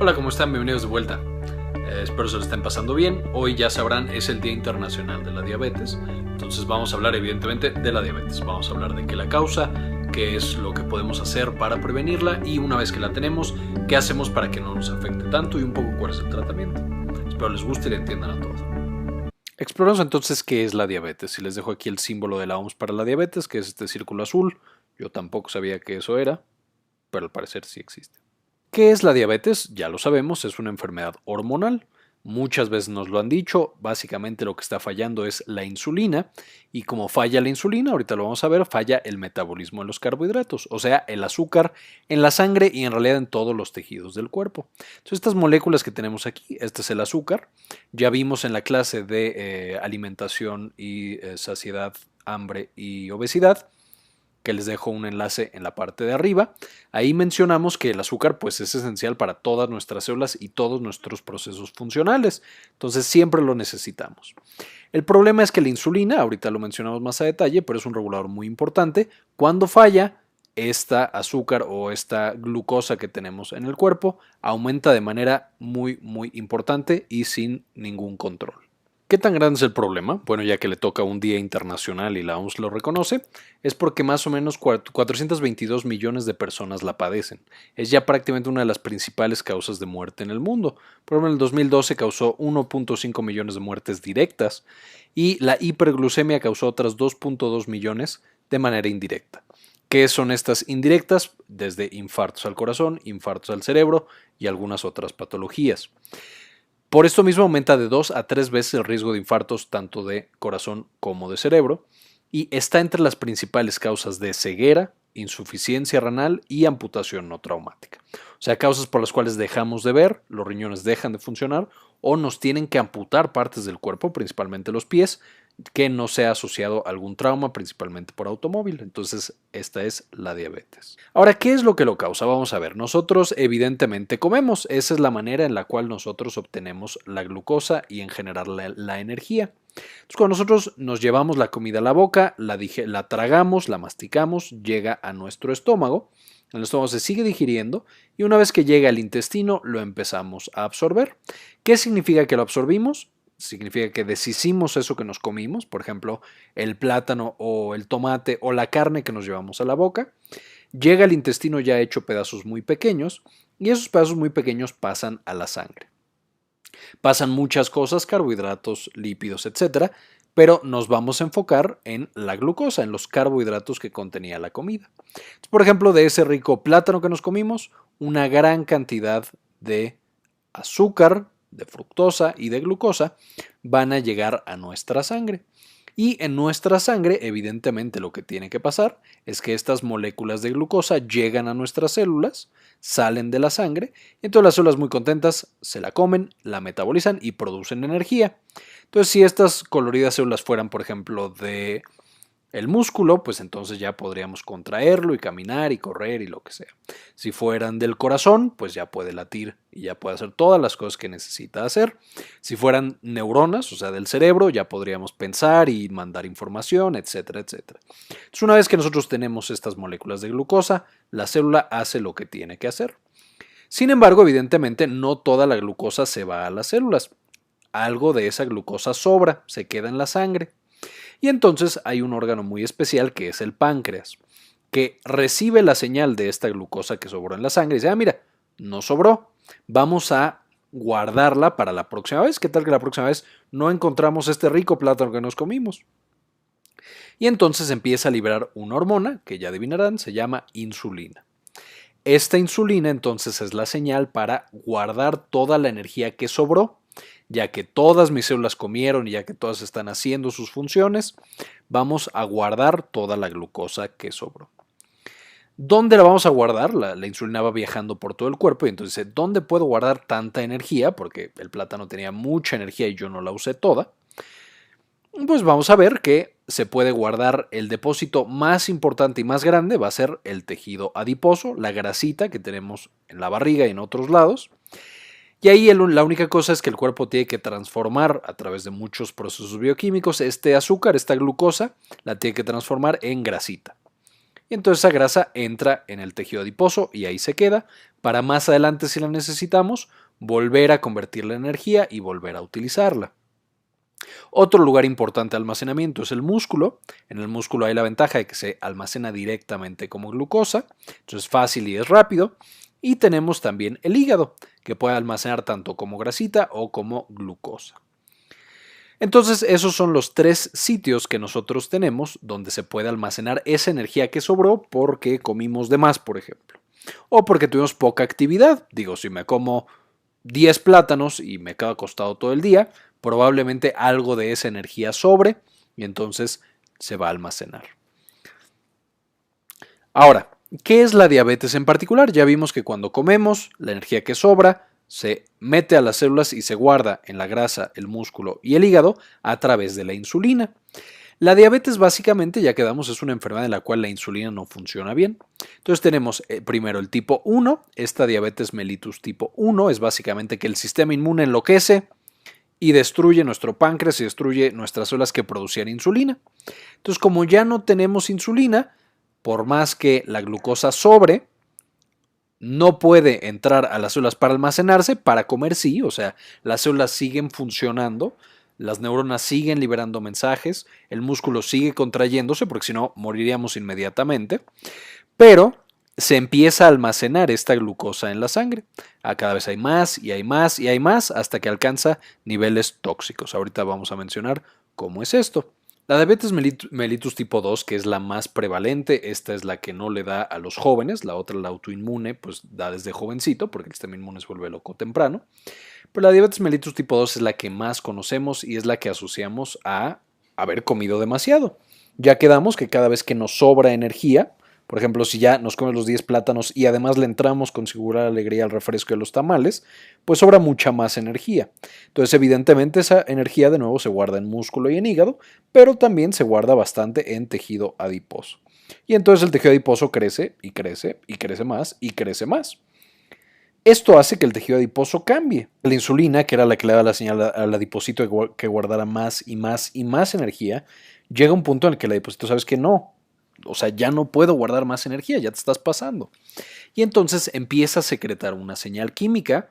Hola, ¿cómo están? Bienvenidos de vuelta. Espero se lo estén pasando bien. Hoy ya sabrán, es el Día Internacional de la Diabetes. Entonces vamos a hablar evidentemente de la diabetes. Vamos a hablar de qué la causa, qué es lo que podemos hacer para prevenirla y una vez que la tenemos, qué hacemos para que no nos afecte tanto y un poco cuál es el tratamiento. Espero les guste y le entiendan a todos. Exploramos entonces qué es la diabetes y les dejo aquí el símbolo de la OMS para la diabetes, que es este círculo azul. Yo tampoco sabía que eso era, pero al parecer sí existe. ¿Qué es la diabetes? Ya lo sabemos, es una enfermedad hormonal. Muchas veces nos lo han dicho, básicamente lo que está fallando es la insulina y como falla la insulina, ahorita lo vamos a ver, falla el metabolismo de los carbohidratos, o sea, el azúcar en la sangre y en realidad en todos los tejidos del cuerpo. Entonces estas moléculas que tenemos aquí, este es el azúcar, ya vimos en la clase de alimentación y saciedad, hambre y obesidad, que les dejo un enlace en la parte de arriba. Ahí mencionamos que el azúcar pues es esencial para todas nuestras células y todos nuestros procesos funcionales, entonces siempre lo necesitamos. El problema es que la insulina, ahorita lo mencionamos más a detalle, pero es un regulador muy importante. Cuando falla, esta azúcar o esta glucosa que tenemos en el cuerpo aumenta de manera muy importante y sin ningún control. ¿Qué tan grande es el problema? Bueno, ya que le toca un día internacional y la OMS lo reconoce, es porque más o menos 422 millones de personas la padecen. Es ya prácticamente una de las principales causas de muerte en el mundo. Por ejemplo, en el 2012 causó 1.5 millones de muertes directas y la hiperglucemia causó otras 2.2 millones de manera indirecta. ¿Qué son estas indirectas? Desde infartos al corazón, infartos al cerebro y algunas otras patologías. Por esto mismo aumenta de 2 a 3 veces el riesgo de infartos tanto de corazón como de cerebro y está entre las principales causas de ceguera, insuficiencia renal y amputación no traumática. O sea, causas por las cuales dejamos de ver, los riñones dejan de funcionar o nos tienen que amputar partes del cuerpo, principalmente los pies, que no sea asociado a algún trauma, principalmente por automóvil. Entonces, esta es la diabetes. Ahora, ¿qué es lo que lo causa? Vamos a ver. Nosotros evidentemente comemos. Esa es la manera en la cual nosotros obtenemos la glucosa y en general la energía. Entonces, cuando nosotros nos llevamos la comida a la boca, la tragamos, la masticamos, llega a nuestro estómago. El estómago se sigue digiriendo y una vez que llega al intestino lo empezamos a absorber. ¿Qué significa que lo absorbimos? Significa que deshicimos eso que nos comimos, por ejemplo, el plátano o el tomate o la carne que nos llevamos a la boca. Llega al intestino ya hecho pedazos muy pequeños y esos pedazos muy pequeños pasan a la sangre. Pasan muchas cosas, carbohidratos, lípidos, etcétera, pero nos vamos a enfocar en la glucosa, en los carbohidratos que contenía la comida. Entonces, por ejemplo, de ese rico plátano que nos comimos, una gran cantidad de azúcar, de fructosa y de glucosa van a llegar a nuestra sangre. Y en nuestra sangre, evidentemente, lo que tiene que pasar es que estas moléculas de glucosa llegan a nuestras células, salen de la sangre, y entonces las células muy contentas se la comen, la metabolizan y producen energía. Entonces, si estas coloridas células fueran, por ejemplo, de el músculo, pues entonces ya podríamos contraerlo y caminar y correr y lo que sea. Si fueran del corazón, pues ya puede latir y ya puede hacer todas las cosas que necesita hacer. Si fueran neuronas, o sea, del cerebro, ya podríamos pensar y mandar información, etcétera, etcétera. Entonces, una vez que nosotros tenemos estas moléculas de glucosa, la célula hace lo que tiene que hacer. Sin embargo, evidentemente, no toda la glucosa se va a las células. Algo de esa glucosa sobra, se queda en la sangre. Y entonces hay un órgano muy especial que es el páncreas, que recibe la señal de esta glucosa que sobró en la sangre y dice, mira, no sobró, vamos a guardarla para la próxima vez. ¿Qué tal que la próxima vez no encontramos este rico plátano que nos comimos? Y entonces empieza a liberar una hormona, que ya adivinarán, se llama insulina. Esta insulina entonces es la señal para guardar toda la energía que sobró. Ya que todas mis células comieron y ya que todas están haciendo sus funciones, vamos a guardar toda la glucosa que sobró. ¿Dónde la vamos a guardar? La insulina va viajando por todo el cuerpo y entonces, ¿dónde puedo guardar tanta energía? Porque el plátano tenía mucha energía y yo no la usé toda. Pues vamos a ver que se puede guardar el depósito más importante y más grande, va a ser el tejido adiposo, la grasita que tenemos en la barriga y en otros lados. Y ahí la única cosa es que el cuerpo tiene que transformar a través de muchos procesos bioquímicos este azúcar, esta glucosa, la tiene que transformar en grasita. y entonces esa grasa entra en el tejido adiposo y ahí se queda para más adelante, si la necesitamos, volver a convertirla en energía y volver a utilizarla. Otro lugar importante de almacenamiento es el músculo. En el músculo hay la ventaja de que se almacena directamente como glucosa, entonces es fácil y es rápido. Y tenemos también el hígado, que puede almacenar tanto como grasita o como glucosa. Entonces esos son los 3 sitios que nosotros tenemos donde se puede almacenar esa energía que sobró porque comimos de más, por ejemplo. O porque tuvimos poca actividad. Digo, si me como 10 plátanos y me quedo acostado todo el día, probablemente algo de esa energía sobre y entonces se va a almacenar. Ahora, ¿qué es la diabetes en particular? Ya vimos que cuando comemos, la energía que sobra se mete a las células y se guarda en la grasa, el músculo y el hígado a través de la insulina. La diabetes básicamente, ya quedamos, es una enfermedad en la cual la insulina no funciona bien. Entonces tenemos primero el tipo 1, esta diabetes mellitus tipo 1 es básicamente que el sistema inmune enloquece y destruye nuestro páncreas y destruye nuestras células que producían insulina. Entonces como ya no tenemos insulina, por más que la glucosa sobre, no puede entrar a las células para almacenarse, para comer sí, o sea, las células siguen funcionando, las neuronas siguen liberando mensajes, el músculo sigue contrayéndose, porque si no, moriríamos inmediatamente, pero se empieza a almacenar esta glucosa en la sangre. Cada vez hay más y hay más y hay más hasta que alcanza niveles tóxicos. Ahorita vamos a mencionar cómo es esto. La diabetes mellitus tipo 2, que es la más prevalente, esta es la que no le da a los jóvenes, la otra, la autoinmune, pues da desde jovencito, porque el sistema inmune se vuelve loco temprano. Pero la diabetes mellitus tipo 2 es la que más conocemos y es la que asociamos a haber comido demasiado. Ya quedamos que cada vez que nos sobra energía, por ejemplo, si ya nos comemos los 10 plátanos y además le entramos con singular alegría al refresco de los tamales, pues sobra mucha más energía. Entonces, evidentemente, esa energía de nuevo se guarda en músculo y en hígado, pero también se guarda bastante en tejido adiposo. Y entonces el tejido adiposo crece y crece y crece más y crece más. Esto hace que el tejido adiposo cambie. La insulina, que era la que le daba la señal al adiposito que guardara más y más y más energía, llega a un punto en el que el adiposito sabes que no. O sea, ya no puedo guardar más energía, ya te estás pasando. Y entonces empieza a secretar una señal química,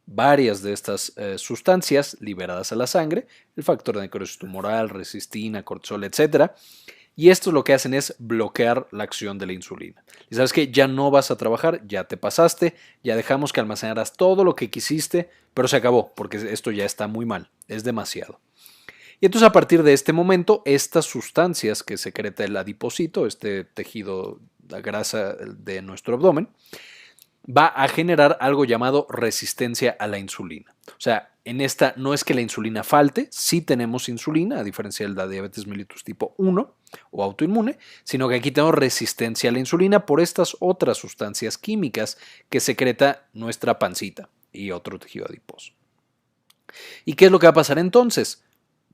varias de estas sustancias liberadas a la sangre, el factor de necrosis tumoral, resistina, cortisol, etc. Y esto lo que hacen es bloquear la acción de la insulina. Y sabes que ya no vas a trabajar, ya te pasaste, ya dejamos que almacenaras todo lo que quisiste, pero se acabó, porque esto ya está muy mal, es demasiado. Y entonces a partir de este momento, estas sustancias que secreta el adipocito, este tejido, la grasa de nuestro abdomen, va a generar algo llamado resistencia a la insulina. O sea, en esta no es que la insulina falte, sí tenemos insulina, a diferencia de la diabetes mellitus tipo 1 o autoinmune, sino que aquí tenemos resistencia a la insulina por estas otras sustancias químicas que secreta nuestra pancita y otro tejido adiposo. ¿Y qué es lo que va a pasar entonces?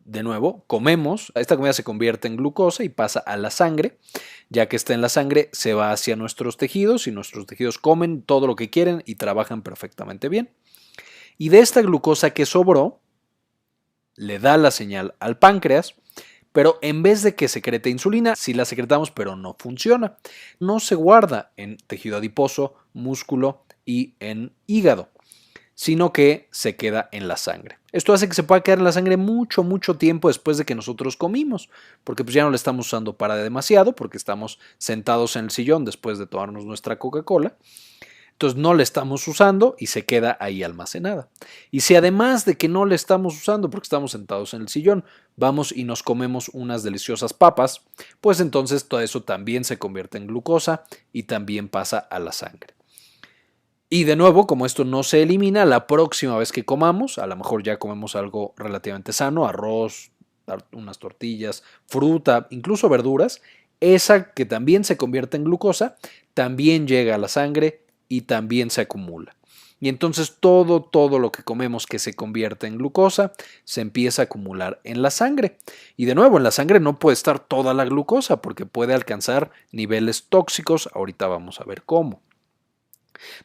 De nuevo, comemos, esta comida se convierte en glucosa y pasa a la sangre. Ya que está en la sangre, se va hacia nuestros tejidos y nuestros tejidos comen todo lo que quieren y trabajan perfectamente bien. Y de esta glucosa que sobró, le da la señal al páncreas, pero en vez de que secrete insulina, sí la secretamos, pero no funciona. No se guarda en tejido adiposo, músculo y en hígado, sino que se queda en la sangre. Esto hace que se pueda quedar en la sangre mucho tiempo después de que nosotros comimos, porque pues ya no la estamos usando para demasiado, porque estamos sentados en el sillón después de tomarnos nuestra Coca-Cola. Entonces no la estamos usando y se queda ahí almacenada. Y si además de que no la estamos usando porque estamos sentados en el sillón, vamos y nos comemos unas deliciosas papas, pues entonces todo eso también se convierte en glucosa y también pasa a la sangre. Y de nuevo, como esto no se elimina, la próxima vez que comamos, a lo mejor ya comemos algo relativamente sano, arroz, unas tortillas, fruta, incluso verduras, esa que también se convierte en glucosa, también llega a la sangre y también se acumula. Y entonces todo lo que comemos que se convierte en glucosa se empieza a acumular en la sangre. Y de nuevo, en la sangre no puede estar toda la glucosa porque puede alcanzar niveles tóxicos. Ahorita vamos a ver cómo.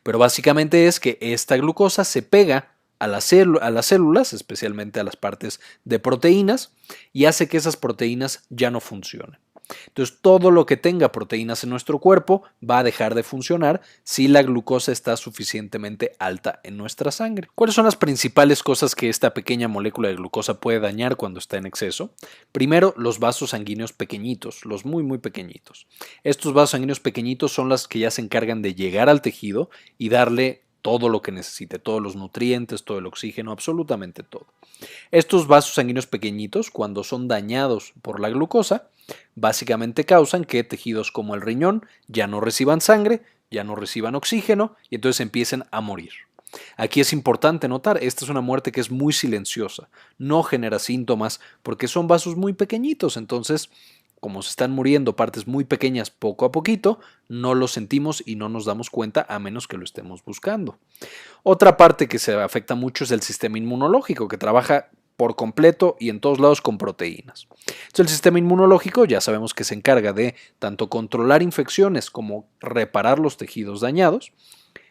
Pero básicamente es que esta glucosa se pega a las células, especialmente a las partes de proteínas, y hace que esas proteínas ya no funcionen. Entonces todo lo que tenga proteínas en nuestro cuerpo va a dejar de funcionar si la glucosa está suficientemente alta en nuestra sangre. ¿Cuáles son las principales cosas que esta pequeña molécula de glucosa puede dañar cuando está en exceso? Primero, los vasos sanguíneos pequeñitos, los muy pequeñitos. Estos vasos sanguíneos pequeñitos son los que ya se encargan de llegar al tejido y darle todo lo que necesite, todos los nutrientes, todo el oxígeno, absolutamente todo. Estos vasos sanguíneos pequeñitos, cuando son dañados por la glucosa, básicamente causan que tejidos como el riñón ya no reciban sangre, ya no reciban oxígeno y entonces empiecen a morir. Aquí es importante notar, esta es una muerte que es muy silenciosa, no genera síntomas porque son vasos muy pequeñitos, entonces como se están muriendo partes muy pequeñas poco a poquito, no lo sentimos y no nos damos cuenta a menos que lo estemos buscando. Otra parte que se afecta mucho es el sistema inmunológico, que trabaja por completo y en todos lados con proteínas. Entonces, el sistema inmunológico ya sabemos que se encarga de tanto controlar infecciones como reparar los tejidos dañados.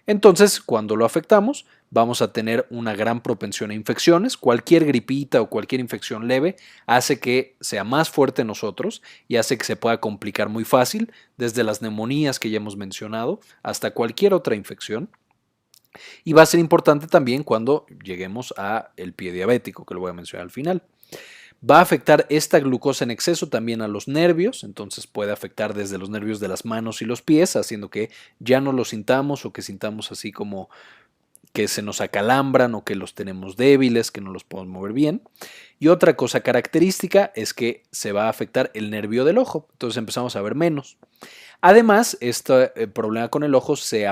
Entonces, cuando lo afectamos, vamos a tener una gran propensión a infecciones. Cualquier gripita o cualquier infección leve hace que sea más fuerte en nosotros y hace que se pueda complicar muy fácil, desde las neumonías que ya hemos mencionado hasta cualquier otra infección. Y va a ser importante también cuando lleguemos al pie diabético, que lo voy a mencionar al final. Va a afectar esta glucosa en exceso también a los nervios, entonces puede afectar desde los nervios de las manos y los pies, haciendo que ya no los sintamos o que sintamos así como que se nos acalambran o que los tenemos débiles, que no los podemos mover bien. Y otra cosa característica es que se va a afectar el nervio del ojo, entonces empezamos a ver menos. Además, este problema con el ojo se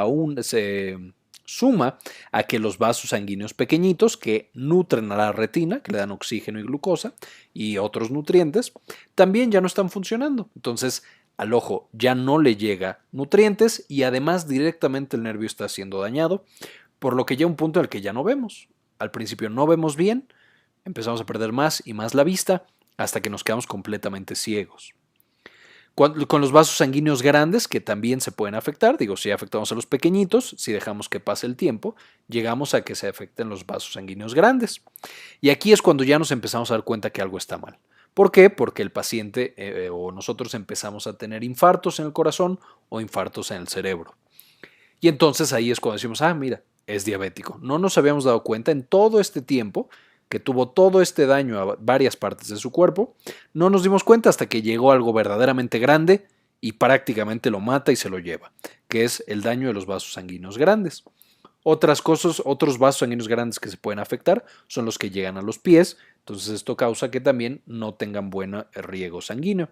suma a que los vasos sanguíneos pequeñitos que nutren a la retina, que le dan oxígeno y glucosa y otros nutrientes, también ya no están funcionando. Entonces, al ojo ya no le llega nutrientes y además directamente el nervio está siendo dañado, por lo que llega un punto en el que ya no vemos. Al principio no vemos bien, empezamos a perder más y más la vista hasta que nos quedamos completamente ciegos. Con los vasos sanguíneos grandes, que también se pueden afectar, digo, si afectamos a los pequeñitos, si dejamos que pase el tiempo, llegamos a que se afecten los vasos sanguíneos grandes. Y aquí es cuando ya nos empezamos a dar cuenta que algo está mal. ¿Por qué? Porque el paciente o nosotros empezamos a tener infartos en el corazón o infartos en el cerebro. Y entonces ahí es cuando decimos, mira, es diabético. No nos habíamos dado cuenta en todo este tiempo que tuvo todo este daño a varias partes de su cuerpo, no nos dimos cuenta hasta que llegó algo verdaderamente grande y prácticamente lo mata y se lo lleva, que es el daño de los vasos sanguíneos grandes. Otras cosas, otros vasos sanguíneos grandes que se pueden afectar son los que llegan a los pies, entonces esto causa que también no tengan buen riego sanguíneo.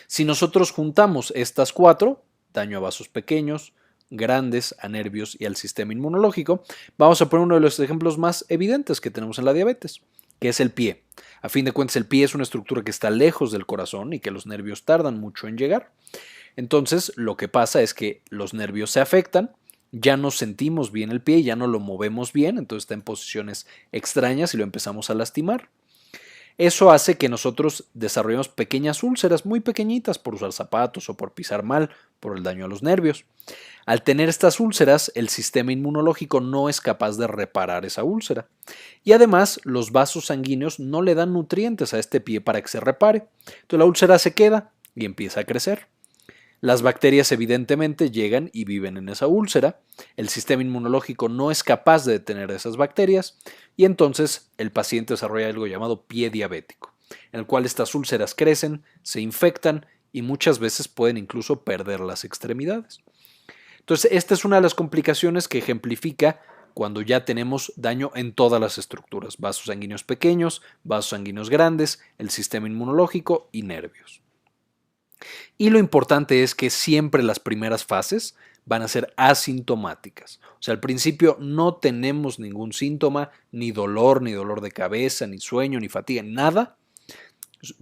Si nosotros juntamos estas cuatro, daño a vasos pequeños, grandes, a nervios y al sistema inmunológico, vamos a poner uno de los ejemplos más evidentes que tenemos en la diabetes, que es el pie. A fin de cuentas, el pie es una estructura que está lejos del corazón y que los nervios tardan mucho en llegar. Entonces, lo que pasa es que los nervios se afectan, ya no sentimos bien el pie, ya no lo movemos bien, entonces está en posiciones extrañas y lo empezamos a lastimar. Eso hace que nosotros desarrollemos pequeñas úlceras muy pequeñitas por usar zapatos o por pisar mal, por el daño a los nervios. Al tener estas úlceras, el sistema inmunológico no es capaz de reparar esa úlcera. Y además, los vasos sanguíneos no le dan nutrientes a este pie para que se repare. Entonces la úlcera se queda y empieza a crecer. Las bacterias evidentemente llegan y viven en esa úlcera. El sistema inmunológico no es capaz de detener esas bacterias y entonces el paciente desarrolla algo llamado pie diabético, en el cual estas úlceras crecen, se infectan y muchas veces pueden incluso perder las extremidades. Entonces, esta es una de las complicaciones que ejemplifica cuando ya tenemos daño en todas las estructuras, vasos sanguíneos pequeños, vasos sanguíneos grandes, el sistema inmunológico y nervios. Y lo importante es que siempre las primeras fases van a ser asintomáticas. O sea, al principio no tenemos ningún síntoma, ni dolor de cabeza, ni sueño, ni fatiga, nada.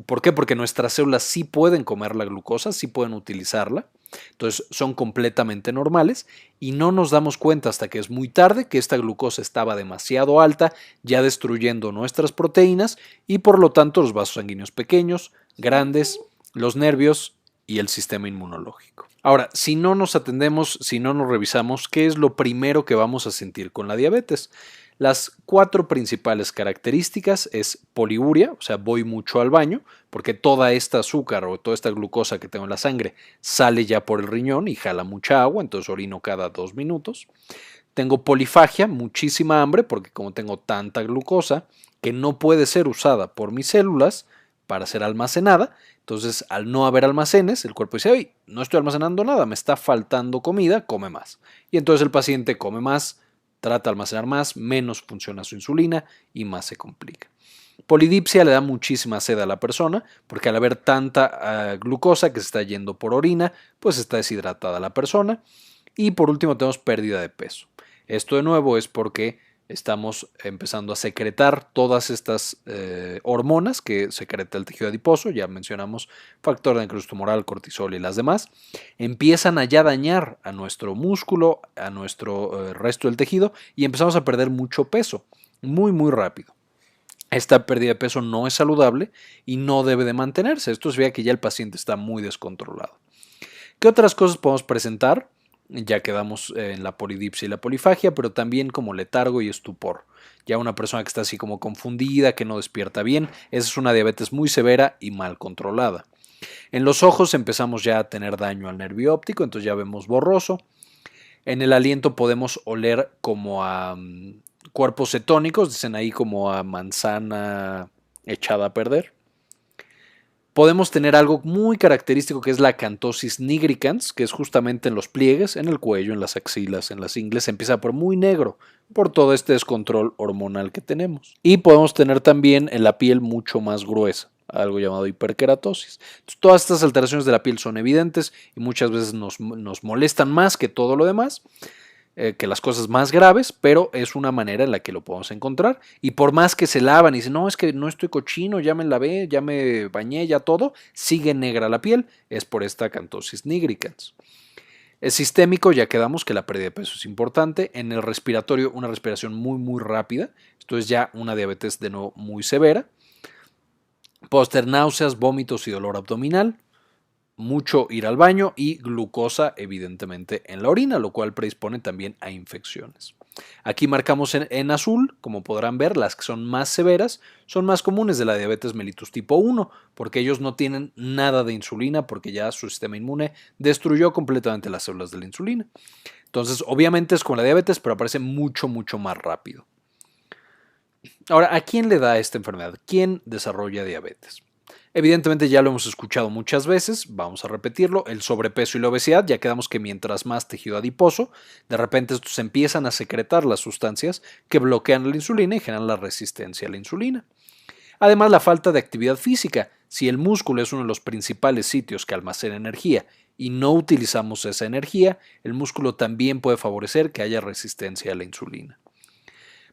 ¿Por qué? Porque nuestras células sí pueden comer la glucosa, sí pueden utilizarla. Entonces son completamente normales y no nos damos cuenta hasta que es muy tarde que esta glucosa estaba demasiado alta, ya destruyendo nuestras proteínas y por lo tanto los vasos sanguíneos pequeños, grandes, los nervios y el sistema inmunológico. Ahora, si no nos atendemos, si no nos revisamos, ¿qué es lo primero que vamos a sentir con la diabetes? Las 4 principales características es poliuria, o sea, voy mucho al baño, porque toda esta azúcar o toda esta glucosa que tengo en la sangre sale ya por el riñón y jala mucha agua, entonces orino cada 2 minutos. Tengo polifagia, muchísima hambre, porque como tengo tanta glucosa que no puede ser usada por mis células para ser almacenada, entonces al no haber almacenes, el cuerpo dice, oye, no estoy almacenando nada, me está faltando comida, come más. Y entonces el paciente come más, trata de almacenar más, menos funciona su insulina y más se complica. Polidipsia le da muchísima sed a la persona porque al haber tanta glucosa que se está yendo por orina, pues está deshidratada la persona. Y por último tenemos pérdida de peso. Esto de nuevo es porque estamos empezando a secretar todas estas hormonas que secreta el tejido adiposo, ya mencionamos factor de necrosis tumoral, cortisol y las demás, empiezan a ya dañar a nuestro músculo, a nuestro resto del tejido y empezamos a perder mucho peso, muy rápido. Esta pérdida de peso no es saludable y no debe de mantenerse. Esto significa que ya el paciente está muy descontrolado. ¿Qué otras cosas podemos presentar? Ya quedamos en la polidipsia y la polifagia, pero también como letargo y estupor. Ya una persona que está así como confundida, que no despierta bien, esa es una diabetes muy severa y mal controlada. En los ojos empezamos ya a tener daño al nervio óptico, entonces ya vemos borroso. En el aliento podemos oler como a cuerpos cetónicos, dicen ahí como a manzana echada a perder. Podemos tener algo muy característico que es la acantosis nigricans, que es justamente en los pliegues, en el cuello, en las axilas, en las ingles, se empieza por muy negro por todo este descontrol hormonal que tenemos. Y podemos tener también en la piel mucho más gruesa, algo llamado hiperkeratosis. Entonces, todas estas alteraciones de la piel son evidentes y muchas veces nos molestan más que todo lo demás. Que las cosas más graves, pero es una manera en la que lo podemos encontrar. Y por más que se lavan y dicen, no, es que no estoy cochino, ya me lavé, ya me bañé, ya todo, sigue negra la piel, es por esta acantosis nigricans. El sistémico, ya quedamos que la pérdida de peso es importante. En el respiratorio, una respiración muy rápida. Esto es ya una diabetes de nuevo muy severa. Podemos tener náuseas, vómitos y dolor abdominal. Mucho ir al baño y glucosa evidentemente en la orina, lo cual predispone también a infecciones. Aquí marcamos en azul, como podrán ver, las que son más severas son más comunes de la diabetes mellitus tipo 1, porque ellos no tienen nada de insulina, porque ya su sistema inmune destruyó completamente las células de la insulina. Entonces, obviamente es como la diabetes, pero aparece mucho más rápido. Ahora, ¿a quién le da esta enfermedad? ¿Quién desarrolla diabetes? Evidentemente ya lo hemos escuchado muchas veces, vamos a repetirlo, el sobrepeso y la obesidad, ya quedamos que mientras más tejido adiposo, de repente estos empiezan a secretar las sustancias que bloquean la insulina y generan la resistencia a la insulina. Además, la falta de actividad física, si el músculo es uno de los principales sitios que almacena energía y no utilizamos esa energía, el músculo también puede favorecer que haya resistencia a la insulina.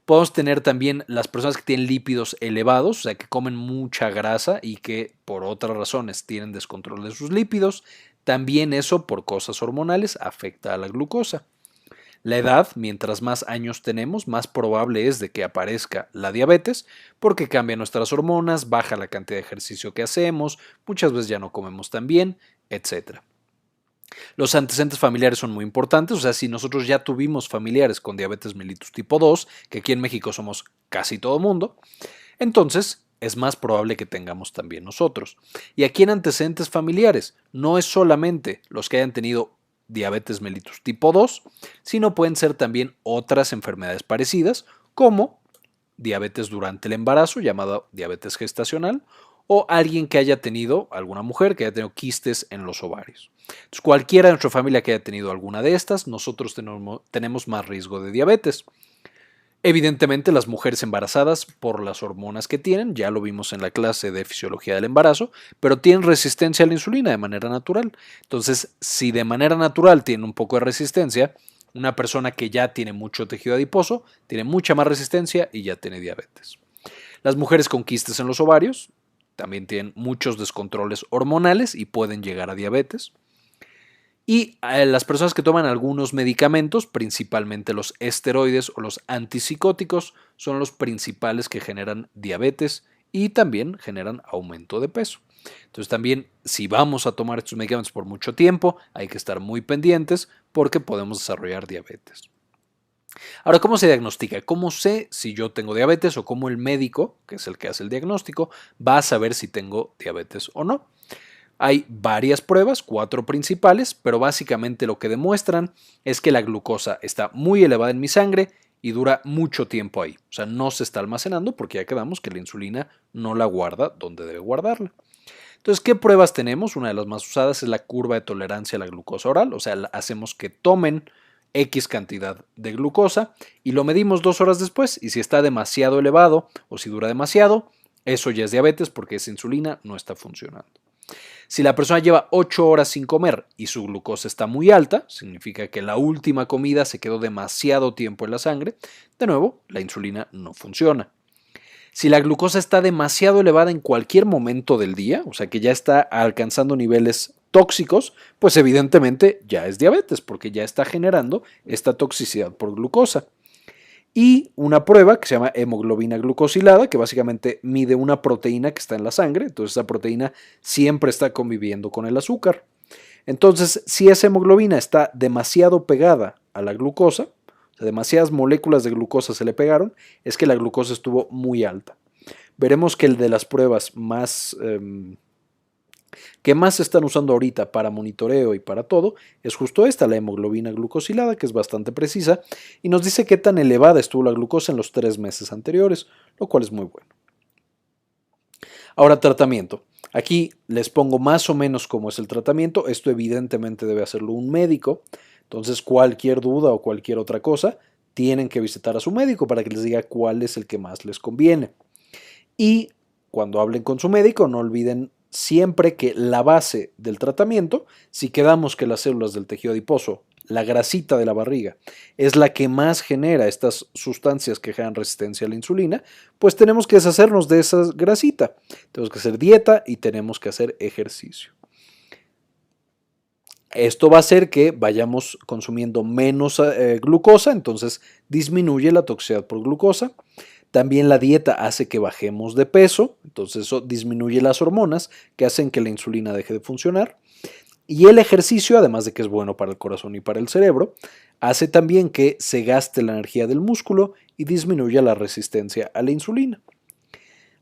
Podemos tener también las personas que tienen lípidos elevados, o sea, que comen mucha grasa y que por otras razones tienen descontrol de sus lípidos. También eso, por cosas hormonales, afecta a la glucosa. La edad, mientras más años tenemos, más probable es de que aparezca la diabetes, porque cambian nuestras hormonas, baja la cantidad de ejercicio que hacemos, muchas veces ya no comemos tan bien, etc. Los antecedentes familiares son muy importantes, o sea, si nosotros ya tuvimos familiares con diabetes mellitus tipo 2, que aquí en México somos casi todo mundo, entonces es más probable que tengamos también nosotros. Y aquí en antecedentes familiares no es solamente los que hayan tenido diabetes mellitus tipo 2, sino pueden ser también otras enfermedades parecidas, como diabetes durante el embarazo, llamada diabetes gestacional, o alguien que haya tenido, alguna mujer que haya tenido quistes en los ovarios. Entonces, cualquiera de nuestra familia que haya tenido alguna de estas, nosotros tenemos más riesgo de diabetes. Evidentemente, las mujeres embarazadas, por las hormonas que tienen, ya lo vimos en la clase de fisiología del embarazo, pero tienen resistencia a la insulina de manera natural. Entonces, si de manera natural tienen un poco de resistencia, una persona que ya tiene mucho tejido adiposo, tiene mucha más resistencia y ya tiene diabetes. Las mujeres con quistes en los ovarios también tienen muchos descontroles hormonales y pueden llegar a diabetes. Y las personas que toman algunos medicamentos, principalmente los esteroides o los antipsicóticos, son los principales que generan diabetes y también generan aumento de peso. Entonces también si vamos a tomar estos medicamentos por mucho tiempo, hay que estar muy pendientes porque podemos desarrollar diabetes. Ahora, ¿cómo se diagnostica? ¿Cómo sé si yo tengo diabetes o cómo el médico, que es el que hace el diagnóstico, va a saber si tengo diabetes o no? Hay varias pruebas, 4 principales, pero básicamente lo que demuestran es que la glucosa está muy elevada en mi sangre y dura mucho tiempo ahí. O sea, no se está almacenando porque ya quedamos que la insulina no la guarda donde debe guardarla. Entonces, ¿qué pruebas tenemos? Una de las más usadas es la curva de tolerancia a la glucosa oral, o sea, hacemos que tomen X cantidad de glucosa y lo medimos 2 horas después y si está demasiado elevado o si dura demasiado, eso ya es diabetes porque esa insulina no está funcionando. Si la persona lleva 8 horas sin comer y su glucosa está muy alta, significa que la última comida se quedó demasiado tiempo en la sangre, de nuevo, la insulina no funciona. Si la glucosa está demasiado elevada en cualquier momento del día, o sea que ya está alcanzando niveles tóxicos, pues evidentemente ya es diabetes porque ya está generando esta toxicidad por glucosa. Y una prueba que se llama hemoglobina glucosilada, que básicamente mide una proteína que está en la sangre, entonces esa proteína siempre está conviviendo con el azúcar. Entonces, si esa hemoglobina está demasiado pegada a la glucosa, o sea, demasiadas moléculas de glucosa se le pegaron, es que la glucosa estuvo muy alta. Veremos que el de las pruebas que más se están usando ahorita para monitoreo y para todo es justo esta, la hemoglobina glucosilada, que es bastante precisa y nos dice qué tan elevada estuvo la glucosa en los 3 meses anteriores, lo cual es muy bueno. Ahora, tratamiento. Aquí les pongo más o menos cómo es el tratamiento. Esto evidentemente debe hacerlo un médico. Entonces, cualquier duda o cualquier otra cosa, tienen que visitar a su médico para que les diga cuál es el que más les conviene. Y cuando hablen con su médico, no olviden siempre que la base del tratamiento, si quedamos que las células del tejido adiposo, la grasita de la barriga, es la que más genera estas sustancias que generan resistencia a la insulina, pues tenemos que deshacernos de esa grasita. Tenemos que hacer dieta y tenemos que hacer ejercicio. Esto va a hacer que vayamos consumiendo menos glucosa, entonces disminuye la toxicidad por glucosa. También la dieta hace que bajemos de peso, entonces eso disminuye las hormonas que hacen que la insulina deje de funcionar. Y el ejercicio, además de que es bueno para el corazón y para el cerebro, hace también que se gaste la energía del músculo y disminuya la resistencia a la insulina.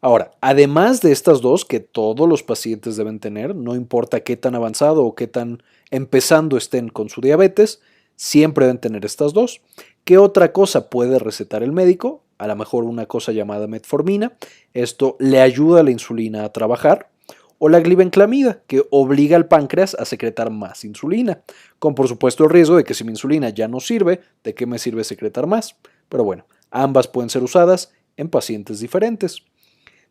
Ahora, además de estas dos que todos los pacientes deben tener, no importa qué tan avanzado o qué tan empezando estén con su diabetes, siempre deben tener estas dos. ¿Qué otra cosa puede recetar el médico? A lo mejor una cosa llamada metformina. Esto le ayuda a la insulina a trabajar. O la glibenclamida, que obliga al páncreas a secretar más insulina, con por supuesto el riesgo de que si mi insulina ya no sirve, ¿de qué me sirve secretar más? Pero bueno, ambas pueden ser usadas en pacientes diferentes.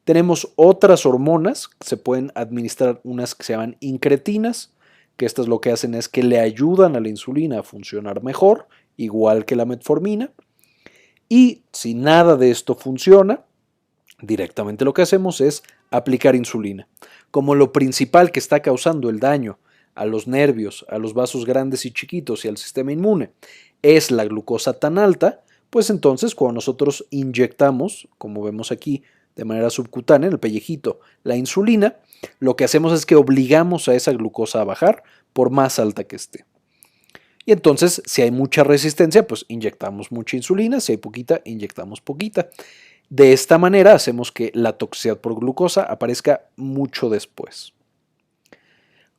Tenemos otras hormonas, se pueden administrar unas que se llaman incretinas, que estas lo que hacen es que le ayudan a la insulina a funcionar mejor, igual que la metformina. Y si nada de esto funciona, directamente lo que hacemos es aplicar insulina. Como lo principal que está causando el daño a los nervios, a los vasos grandes y chiquitos y al sistema inmune es la glucosa tan alta, pues entonces cuando nosotros inyectamos, como vemos aquí, de manera subcutánea, en el pellejito, la insulina, lo que hacemos es que obligamos a esa glucosa a bajar por más alta que esté. Y entonces, si hay mucha resistencia, pues inyectamos mucha insulina, si hay poquita, inyectamos poquita. De esta manera hacemos que la toxicidad por glucosa aparezca mucho después.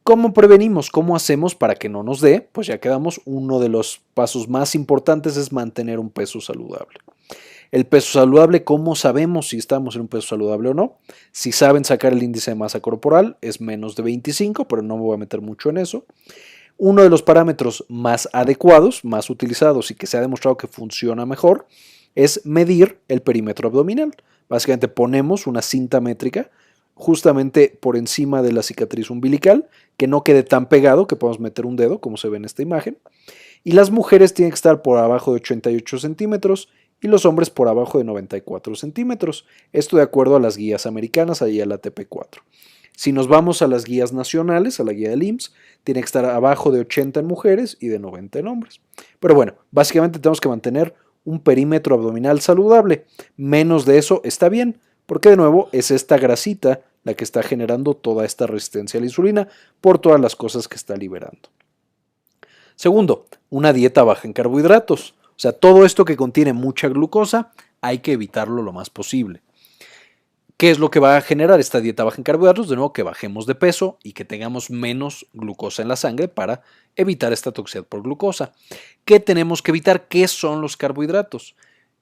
¿Cómo prevenimos? ¿Cómo hacemos para que no nos dé? Pues ya quedamos, uno de los pasos más importantes es mantener un peso saludable. El peso saludable, ¿cómo sabemos si estamos en un peso saludable o no? Si saben sacar el índice de masa corporal, es menos de 25, pero no me voy a meter mucho en eso. Uno de los parámetros más adecuados, más utilizados y que se ha demostrado que funciona mejor, es medir el perímetro abdominal. Básicamente ponemos una cinta métrica justamente por encima de la cicatriz umbilical, que no quede tan pegado que podamos meter un dedo, como se ve en esta imagen. Y las mujeres tienen que estar por abajo de 88 centímetros y los hombres por abajo de 94 centímetros. Esto de acuerdo a las guías americanas, ahí a la TP4. Si nos vamos a las guías nacionales, a la guía del IMSS, tiene que estar abajo de 80 en mujeres y de 90 en hombres. Pero bueno, básicamente tenemos que mantener un perímetro abdominal saludable. Menos de eso está bien, porque de nuevo es esta grasita la que está generando toda esta resistencia a la insulina por todas las cosas que está liberando. Segundo, una dieta baja en carbohidratos. O sea, todo esto que contiene mucha glucosa hay que evitarlo lo más posible. ¿Qué es lo que va a generar esta dieta baja en carbohidratos? De nuevo, que bajemos de peso y que tengamos menos glucosa en la sangre para evitar esta toxicidad por glucosa. ¿Qué tenemos que evitar? ¿Qué son los carbohidratos?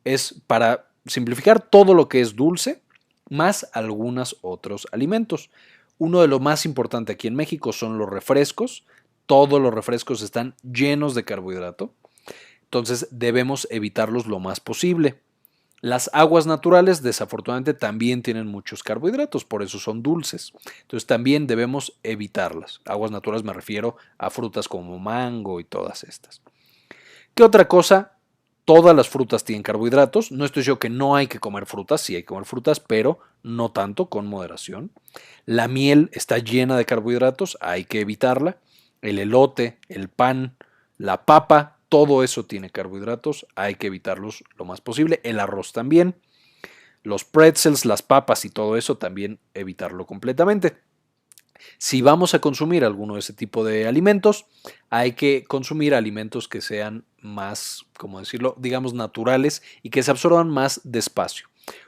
Es, para simplificar, todo lo que es dulce más algunos otros alimentos. Uno de los más importantes aquí en México son los refrescos. Todos los refrescos están llenos de carbohidrato. Entonces debemos evitarlos lo más posible. Las aguas naturales desafortunadamente también tienen muchos carbohidratos, por eso son dulces. Entonces también debemos evitarlas. Aguas naturales me refiero a frutas como mango y todas estas. ¿Qué otra cosa? Todas las frutas tienen carbohidratos. No estoy diciendo que no hay que comer frutas, sí hay que comer frutas, pero no tanto, con moderación. La miel está llena de carbohidratos, hay que evitarla. El elote, el pan, la papa, todo eso tiene carbohidratos, hay que evitarlos lo más posible. El arroz también. Los pretzels, las papas y todo eso también evitarlo completamente. Si vamos a consumir alguno de ese tipo de alimentos, hay que consumir alimentos que sean más, ¿cómo decirlo?, digamos naturales y que se absorban más despacio.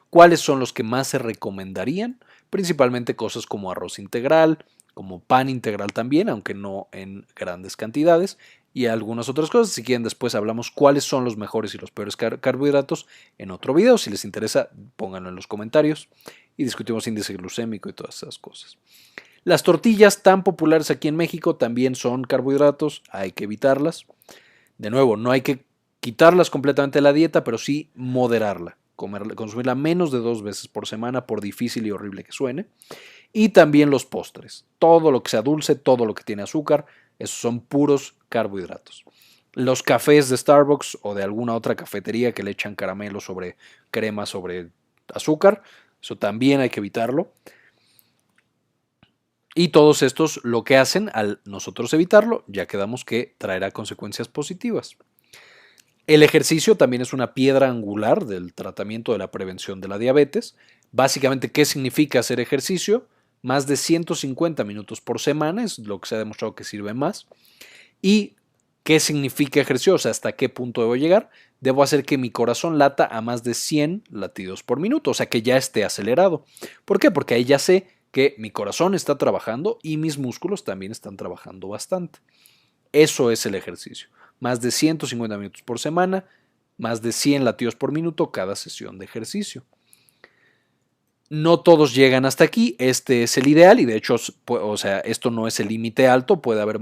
¿Cuáles son los que más se recomendarían? Principalmente cosas como arroz integral, como pan integral también, aunque no en grandes cantidades, y algunas otras cosas. Si quieren, después hablamos cuáles son los mejores y los peores carbohidratos en otro video. Si les interesa, pónganlo en los comentarios y discutimos índice glucémico y todas esas cosas. Las tortillas tan populares aquí en México también son carbohidratos, hay que evitarlas. De nuevo, no hay que quitarlas completamente de la dieta, pero sí moderarla, consumirla menos de 2 veces por semana, por difícil y horrible que suene. Y también los postres, todo lo que sea dulce, todo lo que tiene azúcar, esos son puros carbohidratos. Los cafés de Starbucks o de alguna otra cafetería que le echan caramelo sobre crema sobre azúcar, eso también hay que evitarlo. Y todos estos lo que hacen al nosotros evitarlo, ya quedamos que traerá consecuencias positivas. El ejercicio también es una piedra angular del tratamiento de la prevención de la diabetes. Básicamente, ¿qué significa hacer ejercicio? Más de 150 minutos por semana es lo que se ha demostrado que sirve más. ¿Y qué significa ejercicio? O sea, ¿hasta qué punto debo llegar? Debo hacer que mi corazón lata a más de 100 latidos por minuto, o sea, que ya esté acelerado. ¿Por qué? Porque ahí ya sé que mi corazón está trabajando y mis músculos también están trabajando bastante. Eso es el ejercicio. Más de 150 minutos por semana, más de 100 latidos por minuto cada sesión de ejercicio. No todos llegan hasta aquí, este es el ideal y de hecho, o sea, esto no es el límite alto, puede haber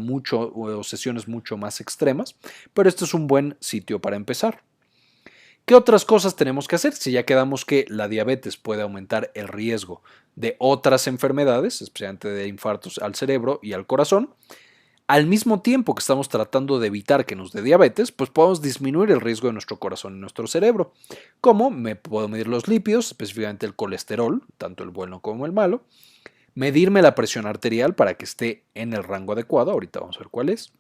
sesiones mucho más extremas, pero este es un buen sitio para empezar. ¿Qué otras cosas tenemos que hacer? Si ya quedamos que la diabetes puede aumentar el riesgo de otras enfermedades, especialmente de infartos al cerebro y al corazón, al mismo tiempo que estamos tratando de evitar que nos dé diabetes, pues podemos disminuir el riesgo de nuestro corazón y nuestro cerebro. ¿Cómo? Me puedo medir los lípidos, específicamente el colesterol, tanto el bueno como el malo, medirme la presión arterial para que esté en el rango adecuado, ahorita vamos a ver cuál es.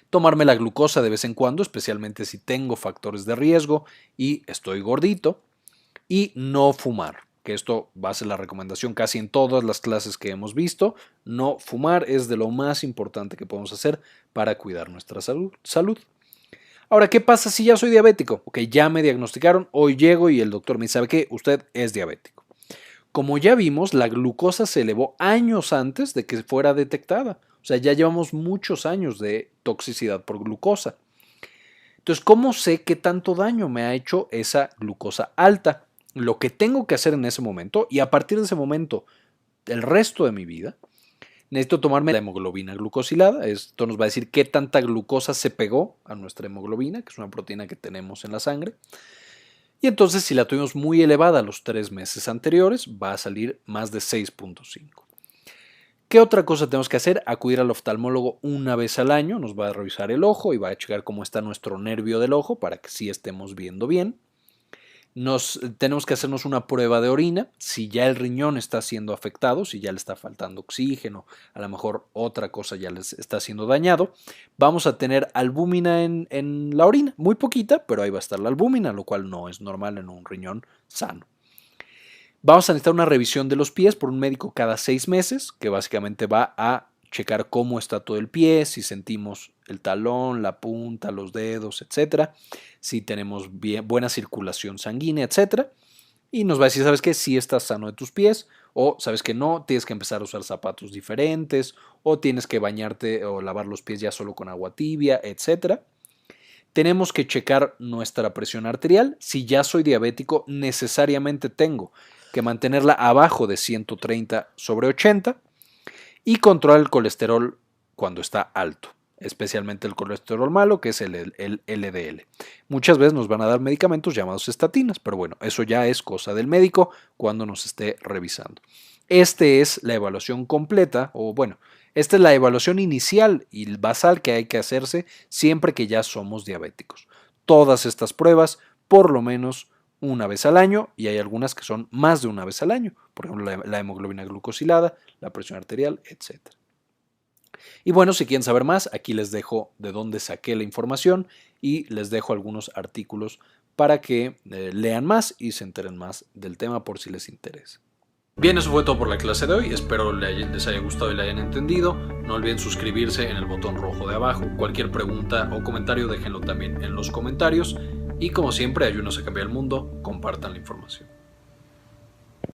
Tomarme la glucosa de vez en cuando, especialmente si tengo factores de riesgo y estoy gordito. Y no fumar, que esto va a ser la recomendación casi en todas las clases que hemos visto. No fumar es de lo más importante que podemos hacer para cuidar nuestra salud. Ahora, ¿qué pasa si ya soy diabético? Ok, ya me diagnosticaron, hoy llego y el doctor me dice, ¿sabe qué? Usted es diabético. Como ya vimos, la glucosa se elevó años antes de que fuera detectada. O sea, ya llevamos muchos años de toxicidad por glucosa. Entonces, ¿cómo sé qué tanto daño me ha hecho esa glucosa alta? Lo que tengo que hacer en ese momento y a partir de ese momento, el resto de mi vida, necesito tomarme la hemoglobina glucosilada. Esto nos va a decir qué tanta glucosa se pegó a nuestra hemoglobina, que es una proteína que tenemos en la sangre. Y entonces, si la tuvimos muy elevada los 3 meses anteriores, va a salir más de 6.5. ¿Qué otra cosa tenemos que hacer? Acudir al oftalmólogo una vez al año, nos va a revisar el ojo y va a checar cómo está nuestro nervio del ojo para que sí estemos viendo bien. Tenemos que hacernos una prueba de orina, si ya el riñón está siendo afectado, si ya le está faltando oxígeno, a lo mejor otra cosa ya les está siendo dañado. Vamos a tener albúmina en la orina, muy poquita, pero ahí va a estar la albúmina, lo cual no es normal en un riñón sano. Vamos a necesitar una revisión de los pies por un médico cada 6 meses, que básicamente va a checar cómo está todo el pie, si sentimos el talón, la punta, los dedos, etcétera, si tenemos buena circulación sanguínea, etcétera. Y nos va a decir, ¿sabes qué? Si estás sano de tus pies, o sabes que no, tienes que empezar a usar zapatos diferentes, o tienes que bañarte o lavar los pies ya solo con agua tibia, etcétera. Tenemos que checar nuestra presión arterial. Si ya soy diabético, necesariamente tengo que mantenerla abajo de 130/80 y controlar el colesterol cuando está alto, especialmente el colesterol malo, que es el LDL. Muchas veces nos van a dar medicamentos llamados estatinas, pero bueno, eso ya es cosa del médico cuando nos esté revisando. Esta es la evaluación completa, o bueno, esta es la evaluación inicial y basal que hay que hacerse siempre que ya somos diabéticos. Todas estas pruebas, por lo menos una vez al año, y hay algunas que son más de una vez al año, por ejemplo la hemoglobina glucosilada, la presión arterial, etc. Y bueno, si quieren saber más, aquí les dejo de dónde saqué la información y les dejo algunos artículos para que lean más y se enteren más del tema por si les interesa. Bien, eso fue todo por la clase de hoy, espero les haya gustado y la hayan entendido. No olviden suscribirse en el botón rojo de abajo. Cualquier pregunta o comentario déjenlo también en los comentarios y como siempre, ayúdenos a cambiar el mundo, compartan la información.